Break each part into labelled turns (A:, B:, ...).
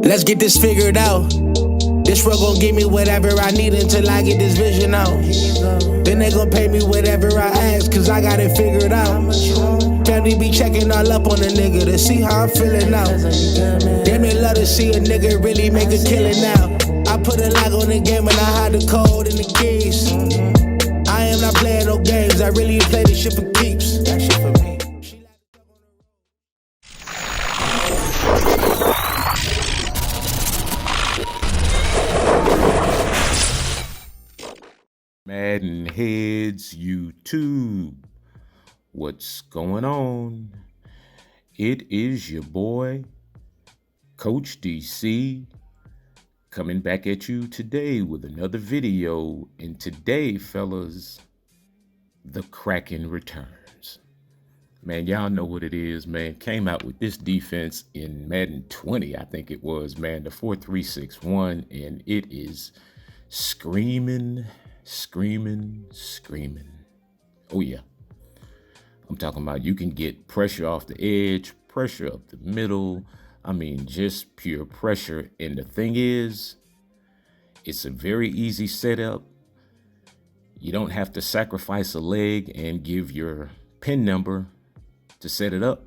A: Let's get this figured out. This road gon' give me whatever I need until I get this vision out. Then they gon' pay me whatever I ask, cause I got it figured out. Family be checking all up on a nigga to see how I'm feeling now. Damn, they love to see a nigga really make a killing now. I put a lock on the game and I hide the code and the keys. I am not playing no games, I really play this shit for keeps. That shit for me.
B: MaddenHeadz YouTube. What's going on? It is your boy, Coach DC, coming back at you today with another video. And today, fellas, the Kracken returns. Man, y'all know what it is, man. Came out with this defense in Madden 20, I think it was, man. The 4-3-6-1, and it is screaming. Oh yeah, I'm talking about you can get pressure off the edge, pressure up the middle. I mean, just pure pressure. And the thing is, it's a very easy setup. You don't have to sacrifice a leg and give your pin number to set it up.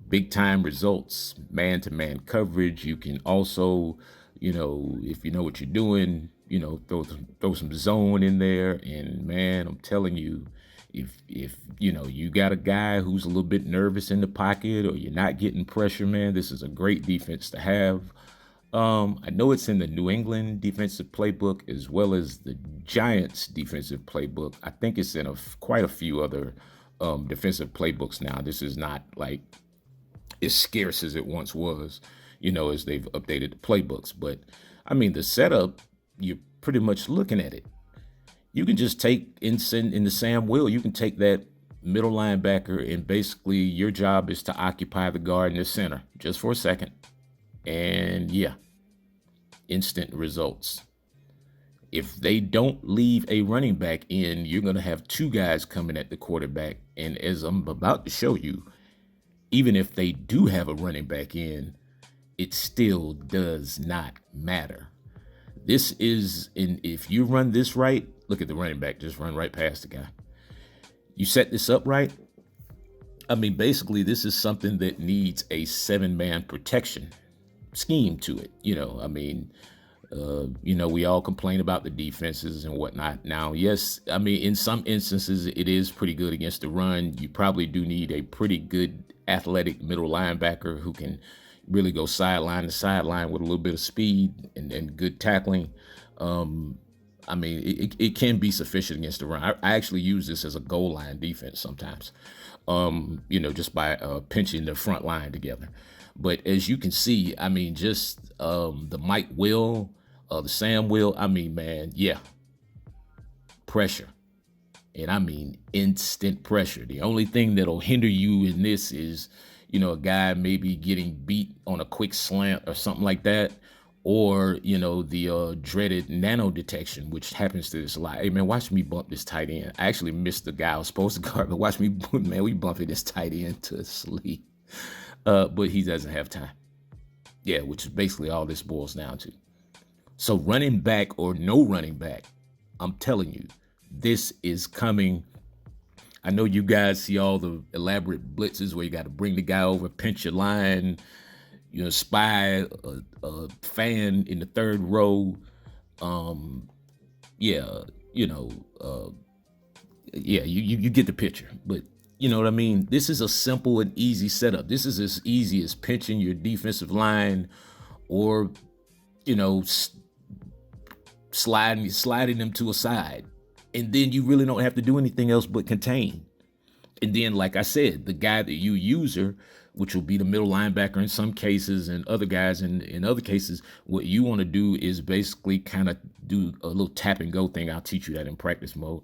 B: Big time results, man-to-man coverage. You can also, you know, if you know what you're doing, you know, throw some zone in there. And man, I'm telling you, if you know, you got a guy who's a little bit nervous in the pocket or you're not getting pressure, man, this is a great defense to have. I know it's in the New England defensive playbook as well as the Giants defensive playbook. I think it's in quite a few other defensive playbooks now. This is not like as scarce as it once was, you know, as they've updated the playbooks. But I mean, the setup, you're pretty much looking at it. You can just take in the Sam Will, you can take that middle linebacker and basically your job is to occupy the guard in the center just for a second. And yeah, instant results. If they don't leave a running back in, you're going to have two guys coming at the quarterback. And as I'm about to show you, even if they do have a running back in, it still does not matter. This is, if you run this right, look at the running back, just run right past the guy. You set this up right. I mean, basically, this is something that needs a 7-man protection scheme to it. You know, I mean, you know, we all complain about the defenses and whatnot. Now, yes, I mean, in some instances, it is pretty good against the run. You probably do need a pretty good athletic middle linebacker who can really go sideline to sideline with a little bit of speed and good tackling. I mean, it can be sufficient against the run. I actually use this as a goal line defense sometimes, you know, just by pinching the front line together. But as you can see, I mean, just the Mike Will, the Sam Will, I mean, man, yeah, pressure. And I mean, instant pressure. The only thing that'll hinder you in this is, you know, a guy maybe getting beat on a quick slant or something like that. Or, you know, the dreaded nano detection, which happens to this a lot. Hey, man, watch me bump this tight end. I actually missed the guy I was supposed to guard, but watch me, man, we bumping this tight end to sleep. But he doesn't have time. Yeah, which is basically all this boils down to. So running back or no running back, I'm telling you, this is coming. I know you guys see all the elaborate blitzes where you got to bring the guy over, pinch your line, you know, spy a fan in the third row. Yeah, you know, yeah, you get the picture. But you know what I mean? This is a simple and easy setup. This is as easy as pinching your defensive line or, you know, sliding them to a side. And then you really don't have to do anything else but contain. And then, like I said, the guy that you user, which will be the middle linebacker in some cases and other guys in other cases, what you want to do is basically kind of do a little tap and go thing. I'll teach you that in practice mode.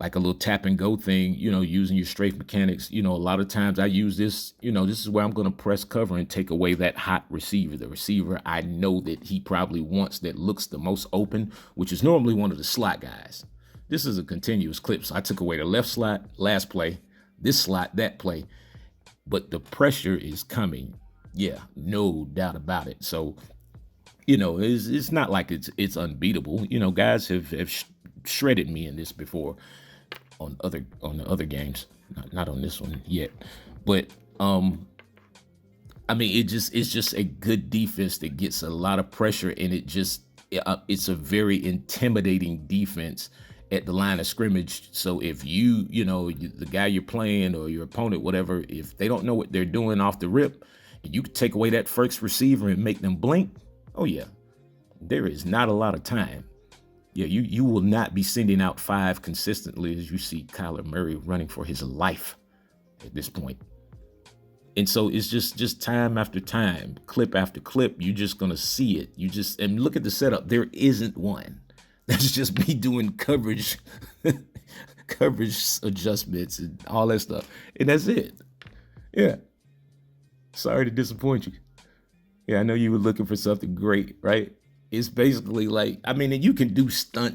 B: like a little tap and go thing, using your straight mechanics. A lot of times I use this, this is where I'm going to press cover and take away that hot receiver, the receiver I know that he probably wants that looks the most open, which is normally one of the slot guys. This is a continuous clip. So I took away the left slot, last play, this slot, that play, but the pressure is coming. Yeah, no doubt about it. So, it's not like it's unbeatable. Guys have shredded me in this before on the other games, not on this one yet. But it's just a good defense that gets a lot of pressure, and it's a very intimidating defense at the line of scrimmage. So if the guy you're playing or your opponent, whatever, if they don't know what they're doing off the rip, and you can take away that first receiver and make them blink, oh yeah, there is not a lot of time. Yeah, you will not be sending out 5 consistently as you see Kyler Murray running for his life at this point. And so it's just time after time, clip after clip, you're just going to see it. And look at the setup. There isn't one. That's just me doing coverage adjustments and all that stuff. And that's it. Yeah. Sorry to disappoint you. Yeah, I know you were looking for something great, right? It's basically like, and you can do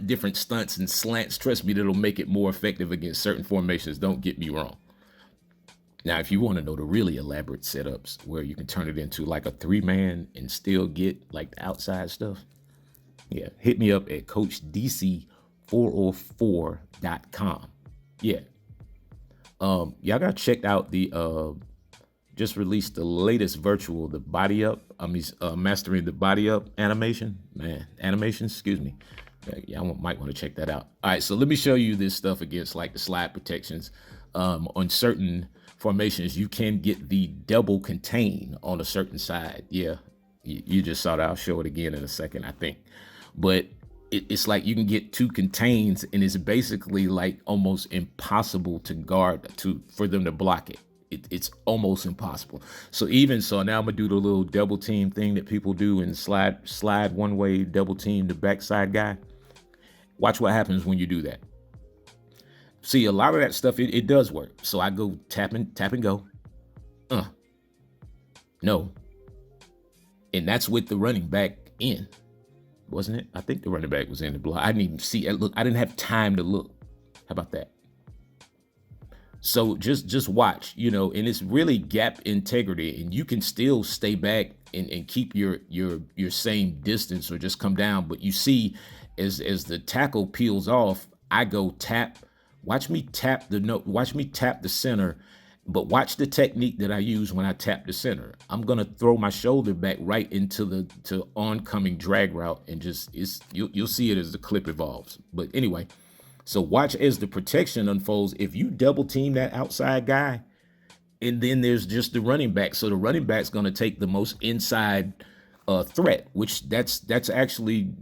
B: different stunts and slants. Trust me, that'll make it more effective against certain formations. Don't get me wrong. Now, if you want to know the really elaborate setups where you can turn it into like a 3-man and still get like the outside stuff, yeah, hit me up at CoachDC404.com. Yeah. Y'all got checked out the just released the latest virtual, the body up. Mastering the body up animation. Excuse me. Y'all might want to check that out. All right, so let me show you this stuff against like the slide protections. On certain formations, you can get the double contain on a certain side. Yeah, you just saw that. I'll show it again in a second, I think. But it's like you can get 2 contains, and it's basically like almost impossible to guard for them to block it. It's almost impossible. So now I'm gonna do the little double team thing that people do and slide one way, double team the backside guy. Watch what happens when you do that. See, a lot of that stuff, it does work. So I go tap and go. No. And that's with the running back in, wasn't it? I think the running back was in the block. I didn't even see. Look, I didn't have time to look. How about that? So just watch, and it's really gap integrity, and you can still stay back and keep your same distance or just come down. But you see, as the tackle peels off, I go tap. Watch me tap the center, but watch the technique that I use when I tap the center. I'm gonna throw my shoulder back right into the oncoming drag route, and you'll see it as the clip evolves. But anyway. So watch as the protection unfolds. If you double team that outside guy, and then there's just the running back. So the running back's going to take the most inside threat, which that's actually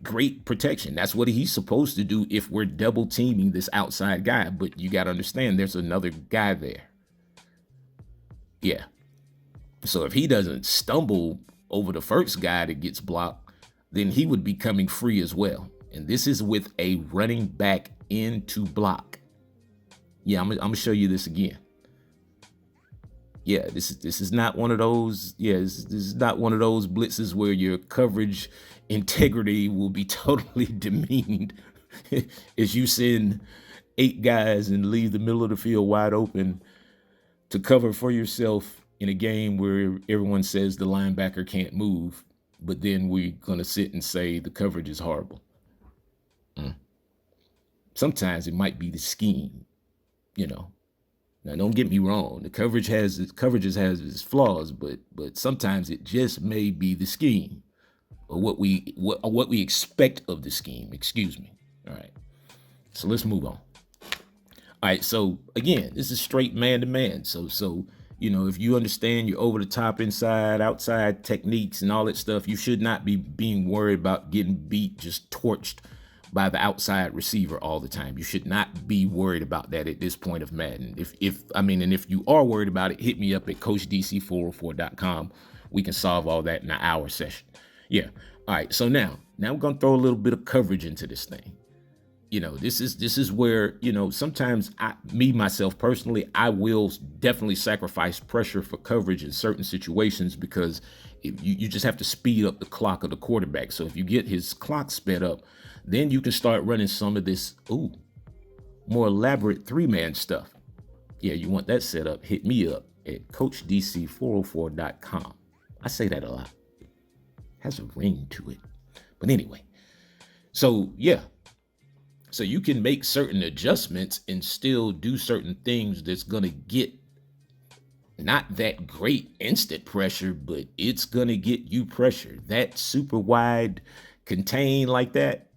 B: great protection. That's what he's supposed to do if we're double teaming this outside guy. But you got to understand there's another guy there. Yeah. So if he doesn't stumble over the first guy that gets blocked, then he would be coming free as well. And this is with a running back into block. Yeah, I'm gonna show you this again. Yeah, this is not one of those. Yeah, this is not one of those blitzes where your coverage integrity will be totally demeaned as you send 8 guys and leave the middle of the field wide open to cover for yourself in a game where everyone says the linebacker can't move, but then we're gonna sit and say the coverage is horrible. Sometimes it might be the scheme, Now, don't get me wrong. The coverage has its flaws, but sometimes it just may be the scheme or what we expect of the scheme. Excuse me. All right. So let's move on. All right. So again, this is straight man to man. So if you understand your over the top, inside, outside techniques and all that stuff, you should not be being worried about getting beat, just torched by the outside receiver all the time. You should not be worried about that at this point of Madden. If you are worried about it, hit me up at CoachDC404.com. We can solve all that in an hour session. Yeah. All right. So now we're going to throw a little bit of coverage into this thing. This is where, sometimes myself personally, I will definitely sacrifice pressure for coverage in certain situations, because you just have to speed up the clock of the quarterback. So if you get his clock sped up, then you can start running some of this more elaborate 3-man stuff. Yeah, you want that set up, hit me up at CoachDC404.com. I say that a lot. It has a ring to it. But anyway, so yeah. So you can make certain adjustments and still do certain things that's going to get not that great instant pressure, but it's going to get you pressure. That super wide contain like that,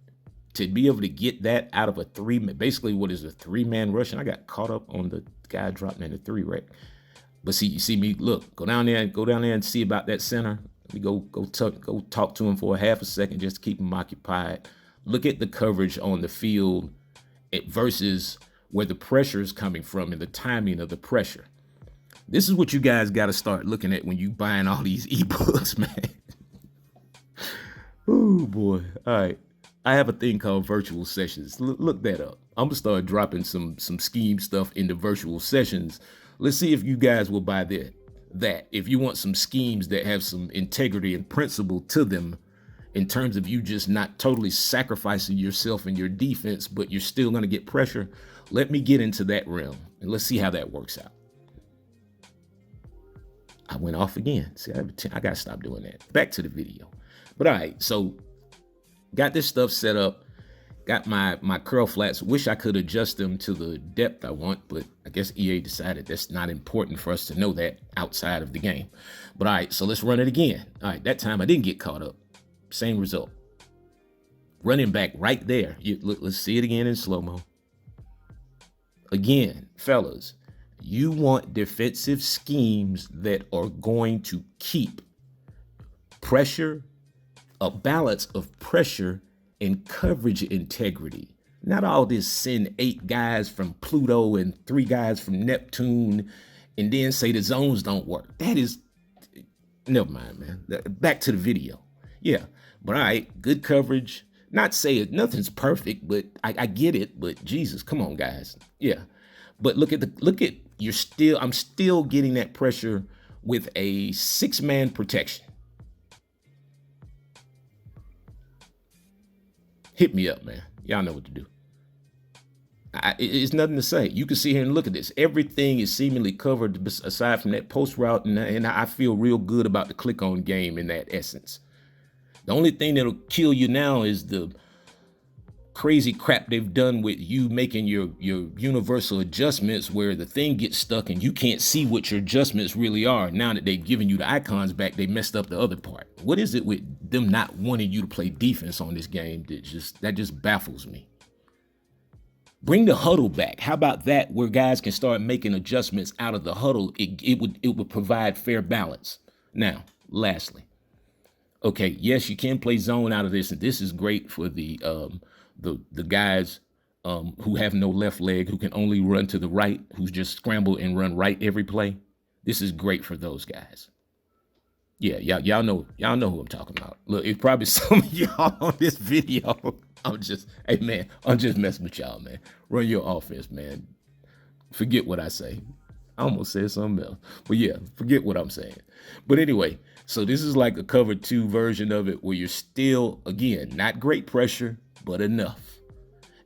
B: to be able to get that out of a 3-man, basically what is a 3-man rush. And I got caught up on the guy dropping in the 3 right. But see, you see me, look, go down there and see about that center. Let me go talk to him for a half a second just to keep him occupied. Look at the coverage on the field versus where the pressure is coming from and the timing of the pressure. This is what you guys got to start looking at when you buying all these ebooks, man. Oh boy. All right. I have a thing called virtual sessions. Look that up. I'm gonna start dropping some scheme stuff into virtual sessions. Let's see if you guys will buy that. If you want some schemes that have some integrity and principle to them, in terms of you just not totally sacrificing yourself and your defense, but you're still going to get pressure, let me get into that realm and let's see how that works out. I went off again. See, I got to stop doing that. Back to the video. But all right, so got this stuff set up, got my curl flats. Wish I could adjust them to the depth I want, but I guess EA decided that's not important for us to know that outside of the game. But all right, so let's run it again. All right, that time I didn't get caught up. Same result. Running back right there. Let's see it again in slow-mo. Again, fellas, you want defensive schemes that are going to keep pressure, a balance of pressure and coverage integrity. Not all this send 8 guys from Pluto and 3 guys from Neptune and then say the zones don't work. That is, never mind, man. Back to the video. Yeah. But all right, good coverage. Not saying nothing's perfect, but I get it. But Jesus, come on, guys. Yeah. But I'm still getting that pressure with a 6-man protection. Hit me up, man. Y'all know what to do. It's nothing to say. You can sit here and look at this. Everything is seemingly covered aside from that post route, and I feel real good about the click on game in that essence. The only thing that'll kill you now is the crazy crap they've done with you making your universal adjustments where the thing gets stuck and you can't see what your adjustments really are. Now that they've given you the icons back, they messed up the other part. What is it with them not wanting you to play defense on this game that just baffles me? Bring the huddle back. How about that, where guys can start making adjustments out of the huddle? It would provide fair balance. Now, lastly, okay, yes, you can play zone out of this, and this is great for the guys who have no left leg, who can only run to the right, who's just scramble and run right every play. This is great for those guys. Yeah, y'all know who I'm talking about. Look, it's probably some of y'all on this video. I'm just messing with y'all, man. Run your offense, man. Forget what I say. I almost said something else. But yeah, forget what I'm saying. But anyway, so this is like a cover 2 version of it where you're still, again, not great pressure, but enough.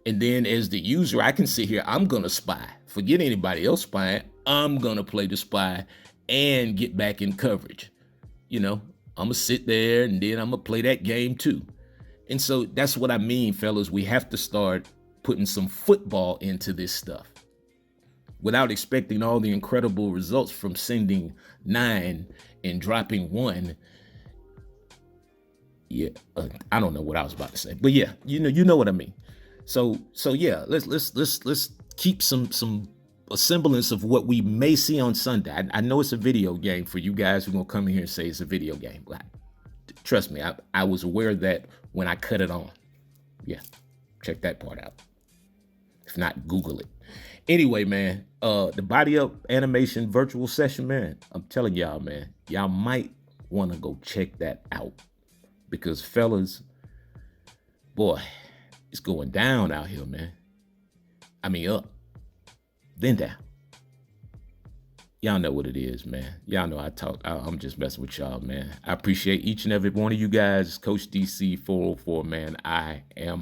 B: And then as the user, I can sit here, I'm going to spy. Forget anybody else spying. I'm going to play the spy and get back in coverage. I'm going to sit there and then I'm going to play that game too. And so that's what I mean, fellas. We have to start putting some football into this stuff without expecting all the incredible results from sending 9 and dropping 1. Yeah, I don't know what I was about to say, but yeah, you know what I mean. So yeah, let's keep a semblance of what we may see on Sunday. I know it's a video game for you guys who are gonna come in here and say it's a video game. Trust me, I was aware of that when I cut it on. Yeah, check that part out. If not, Google it. Anyway, man, the body up animation virtual session, man, I'm telling y'all, man, y'all might want to go check that out because fellas, boy, It's going down out here, man. I mean, up, then down. Y'all know what it is, man. Y'all know I'm just messing with y'all, man. I appreciate each and every one of you guys. Coach DC 404, man. I am